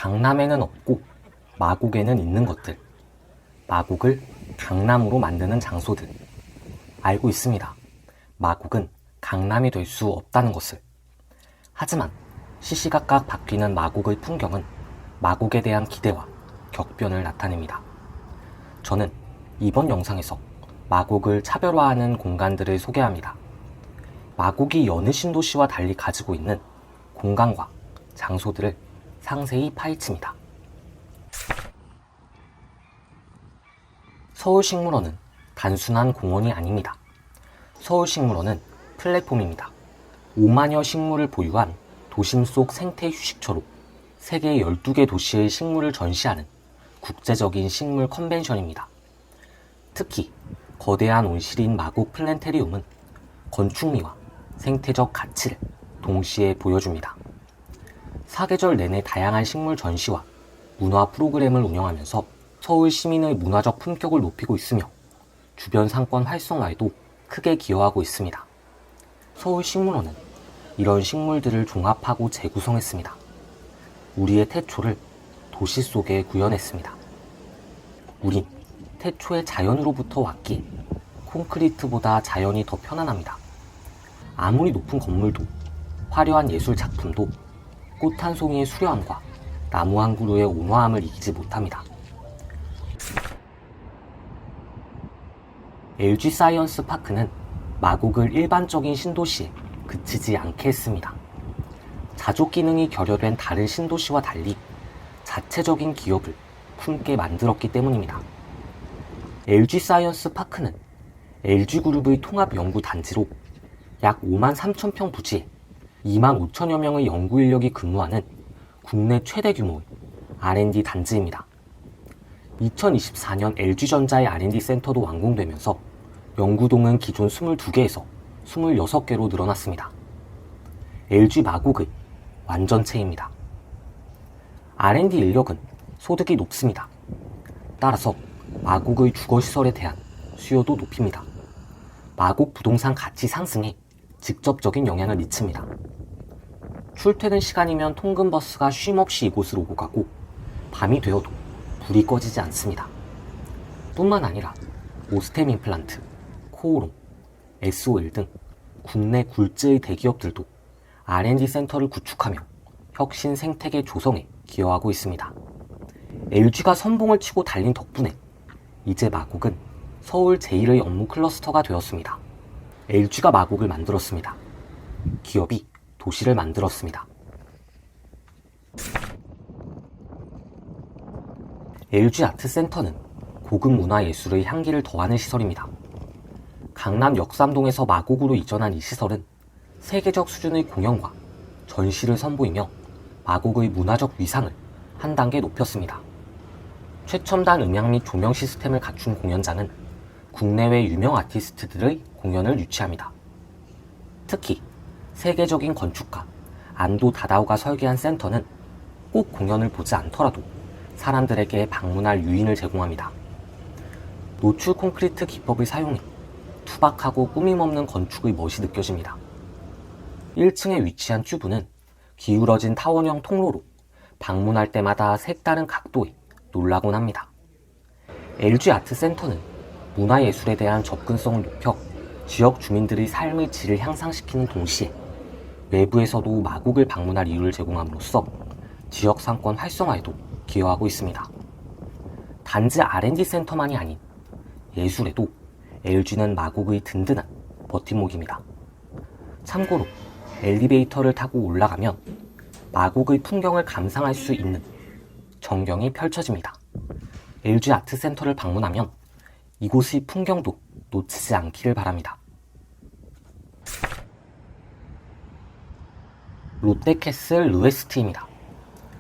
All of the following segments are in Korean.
강남에는 없고 마곡에는 있는 것들, 마곡을 강남으로 만드는 장소들. 알고 있습니다. 마곡은 강남이 될 수 없다는 것을. 하지만 시시각각 바뀌는 마곡의 풍경은 마곡에 대한 기대와 격변을 나타냅니다. 저는 이번 영상에서 마곡을 차별화하는 공간들을 소개합니다. 마곡이 여느 신도시와 달리 가지고 있는 공간과 장소들을 상세히 파헤칩니다. 서울식물원은 단순한 공원이 아닙니다. 서울식물원은 플랫폼입니다. 5만여 식물을 보유한 도심 속 생태 휴식처로 세계 12개 도시의 식물을 전시하는 국제적인 식물 컨벤션입니다. 특히 거대한 온실인 마곡 플랜테리움은 건축미와 생태적 가치를 동시에 보여줍니다. 사계절 내내 다양한 식물 전시와 문화 프로그램을 운영하면서 서울 시민의 문화적 품격을 높이고 있으며 주변 상권 활성화에도 크게 기여하고 있습니다. 서울식물원은 이런 식물들을 종합하고 재구성했습니다. 우리의 태초를 도시 속에 구현했습니다. 우린 태초에 자연으로부터 왔기에 콘크리트보다 자연이 더 편안합니다. 아무리 높은 건물도, 화려한 예술 작품도 꽃 한 송이의 수려함과 나무 한 그루의 온화함을 이기지 못합니다. LG 사이언스 파크는 마곡을 일반적인 신도시에 그치지 않게 했습니다. 자족 기능이 결여된 다른 신도시와 달리 자체적인 기업을 품게 만들었기 때문입니다. LG 사이언스 파크는 LG그룹의 통합연구단지로 약 5만 3천 평 부지에 2만 5천여 명의 연구 인력이 근무하는 국내 최대 규모의 R&D 단지입니다. 2024년 LG전자의 R&D 센터도 완공되면서 연구동은 기존 22개에서 26개로 늘어났습니다. LG 마곡의 완전체입니다. R&D 인력은 소득이 높습니다. 따라서 마곡의 주거시설에 대한 수요도 높입니다. 마곡 부동산 가치 상승에 직접적인 영향을 미칩니다. 출퇴근 시간이면 통근버스가 쉼없이 이곳을 오고 가고 밤이 되어도 불이 꺼지지 않습니다. 뿐만 아니라 오스템 임플란트, 코오롱, SOL 등 국내 굴지의 대기업들도 R&D 센터를 구축하며 혁신 생태계 조성에 기여하고 있습니다. LG가 선봉을 치고 달린 덕분에 이제 마곡은 서울 제1의 업무 클러스터가 되었습니다. LG가 마곡을 만들었습니다. 기업이 도시를 만들었습니다. LG 아트센터는 고급 문화예술의 향기를 더하는 시설입니다. 강남 역삼동에서 마곡으로 이전한 이 시설은 세계적 수준의 공연과 전시를 선보이며 마곡의 문화적 위상을 한 단계 높였습니다. 최첨단 음향 및 조명 시스템을 갖춘 공연장은 국내외 유명 아티스트들의 공연을 유치합니다. 특히 세계적인 건축가 안도 다다오가 설계한 센터는 꼭 공연을 보지 않더라도 사람들에게 방문할 유인을 제공합니다. 노출 콘크리트 기법을 사용해 투박하고 꾸밈없는 건축의 멋이 느껴집니다. 1층에 위치한 튜브는 기울어진 타원형 통로로 방문할 때마다 색다른 각도에 놀라곤 합니다. LG 아트센터는 문화예술에 대한 접근성을 높여 지역 주민들의 삶의 질을 향상시키는 동시에 외부에서도 마곡을 방문할 이유를 제공함으로써 지역 상권 활성화에도 기여하고 있습니다. 단지 R&D 센터만이 아닌 예술에도 LG는 마곡의 든든한 버팀목입니다. 참고로 엘리베이터를 타고 올라가면 마곡의 풍경을 감상할 수 있는 전경이 펼쳐집니다. LG 아트센터를 방문하면 이곳의 풍경도 놓치지 않기를 바랍니다. 롯데캐슬 루에스트입니다.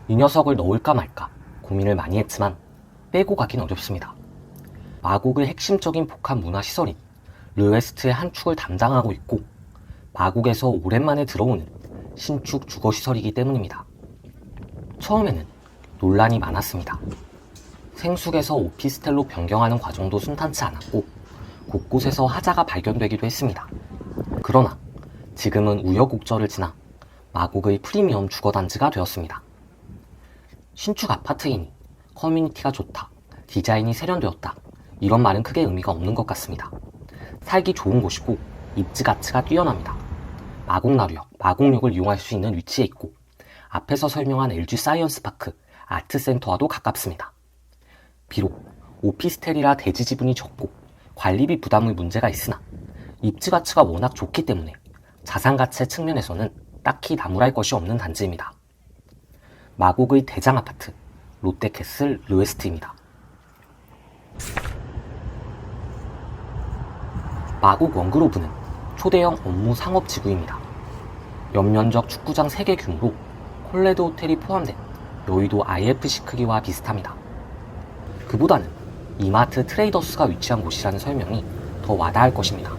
이 녀석을 넣을까 말까 고민을 많이 했지만 빼고 가긴 어렵습니다. 마곡의 핵심적인 복합 문화시설인 르웨스트의 한 축을 담당하고 있고 마곡에서 오랜만에 들어오는 신축 주거시설이기 때문입니다. 처음에는 논란이 많았습니다. 생숙에서 오피스텔로 변경하는 과정도 순탄치 않았고 곳곳에서 하자가 발견되기도 했습니다. 그러나 지금은 우여곡절을 지나 마곡의 프리미엄 주거단지가 되었습니다. 신축 아파트이니 커뮤니티가 좋다, 디자인이 세련되었다, 이런 말은 크게 의미가 없는 것 같습니다. 살기 좋은 곳이고 입지 가치가 뛰어납니다. 마곡나루역, 마곡역을 이용할 수 있는 위치에 있고 앞에서 설명한 LG 사이언스파크 아트센터와도 가깝습니다. 비록 오피스텔이라 대지 지분이 적고 관리비 부담의 문제가 있으나 입지 가치가 워낙 좋기 때문에 자산 가치 측면에서는 딱히 나무랄 것이 없는 단지입니다. 마곡의 대장 아파트 롯데캐슬 르웨스트입니다. 마곡 원그로브는 초대형 업무 상업지구입니다. 연면적 축구장 3개 규모로 콜레드 호텔이 포함된 여의도 IFC 크기와 비슷합니다. 그보다는 이마트 트레이더스가 위치한 곳이라는 설명이 더 와닿을 것입니다.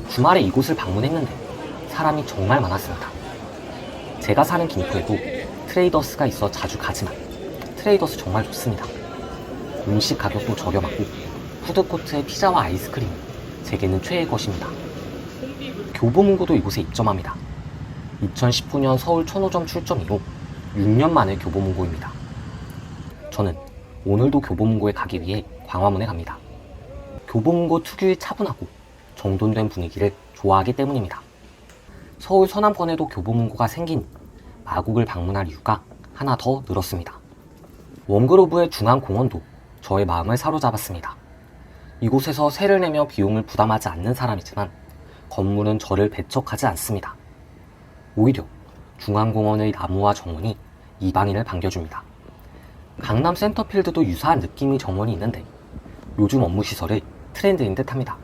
주말에 이곳을 방문했는데 사람이 정말 많았습니다. 제가 사는 김포에도 트레이더스가 있어 자주 가지만 트레이더스 정말 좋습니다. 음식 가격도 저렴하고 푸드코트에 피자와 아이스크림이 제게는 최애의 것입니다. 교보문고도 이곳에 입점합니다. 2019년 서울 천호점 출점 이후 6년 만에 교보문고입니다. 저는 오늘도 교보문고에 가기 위해 광화문에 갑니다. 교보문고 특유의 차분하고 정돈된 분위기를 좋아하기 때문입니다. 서울 서남권에도 교보문고가 생긴 마곡을 방문할 이유가 하나 더 늘었습니다. 원그로브의 중앙공원도 저의 마음을 사로잡았습니다. 이곳에서 세를 내며 비용을 부담하지 않는 사람이지만 건물은 저를 배척하지 않습니다. 오히려 중앙공원의 나무와 정원이 이방인을 반겨줍니다. 강남 센터필드도 유사한 느낌의 정원이 있는데 요즘 업무시설의 트렌드인 듯합니다.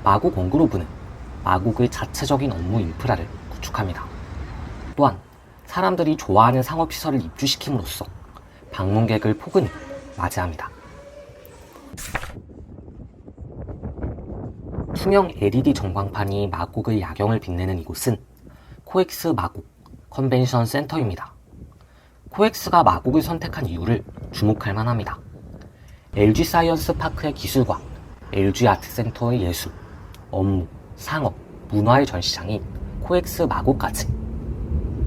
마곡 원그로브는 마곡의 자체적인 업무 인프라를 구축합니다. 또한 사람들이 좋아하는 상업시설을 입주시킴으로써 방문객을 포근히 맞이합니다. 투명 LED 전광판이 마곡의 야경을 빛내는 이곳은 코엑스 마곡 컨벤션 센터입니다. 코엑스가 마곡을 선택한 이유를 주목할 만합니다. LG 사이언스 파크의 기술과 LG 아트센터의 예술, 업무, 상업, 문화의 전시장인 코엑스 마곡까지.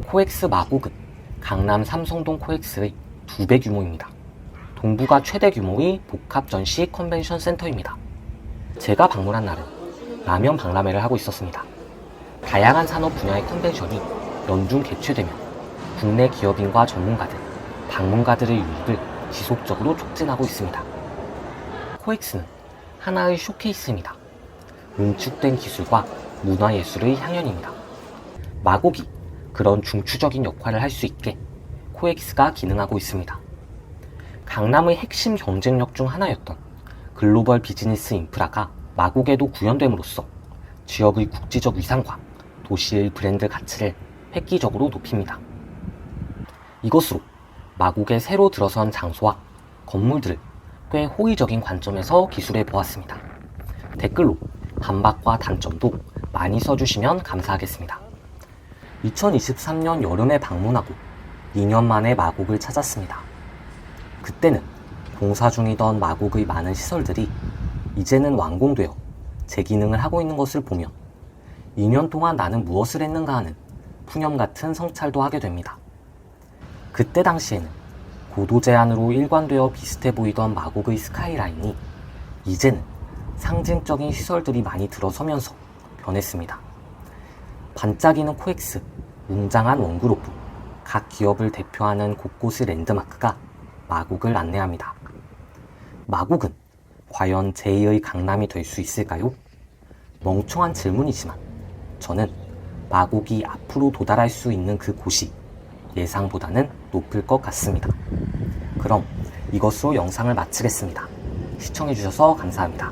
코엑스 마곡은 강남 삼성동 코엑스의 2배 규모입니다. 동부가 최대 규모의 복합 전시 컨벤션 센터입니다. 제가 방문한 날은 라면 박람회를 하고 있었습니다. 다양한 산업 분야의 컨벤션이 연중 개최되며 국내 기업인과 전문가들, 방문가들의 유입을 지속적으로 촉진하고 있습니다. 코엑스는 하나의 쇼케이스입니다. 응축된 기술과 문화예술의 향연입니다. 마곡이 그런 중추적인 역할을 할 수 있게 코엑스가 기능하고 있습니다. 강남의 핵심 경쟁력 중 하나였던 글로벌 비즈니스 인프라가 마곡에도 구현됨으로써 지역의 국지적 위상과 도시의 브랜드 가치를 획기적으로 높입니다. 이것으로 마곡에 새로 들어선 장소와 건물들을 꽤 호의적인 관점에서 기술해 보았습니다. 댓글로 반박과 단점도 많이 써주시면 감사하겠습니다. 2023년 여름에 방문하고 2년 만에 마곡을 찾았습니다. 그때는 공사 중이던 마곡의 많은 시설들이 이제는 완공되어 제 기능을 하고 있는 것을 보면 2년 동안 나는 무엇을 했는가 하는 푸념 같은 성찰도 하게 됩니다. 그때 당시에는 고도 제한으로 일관되어 비슷해 보이던 마곡의 스카이라인이 이제는 상징적인 시설들이 많이 들어서면서 변했습니다. 반짝이는 코엑스, 웅장한 원그로브, 각 기업을 대표하는 곳곳의 랜드마크가 마곡을 안내합니다. 마곡은 과연 제2의 강남이 될 수 있을까요? 멍청한 질문이지만 저는 마곡이 앞으로 도달할 수 있는 그 곳이 예상보다는 높을 것 같습니다. 그럼 이것으로 영상을 마치겠습니다. 시청해주셔서 감사합니다.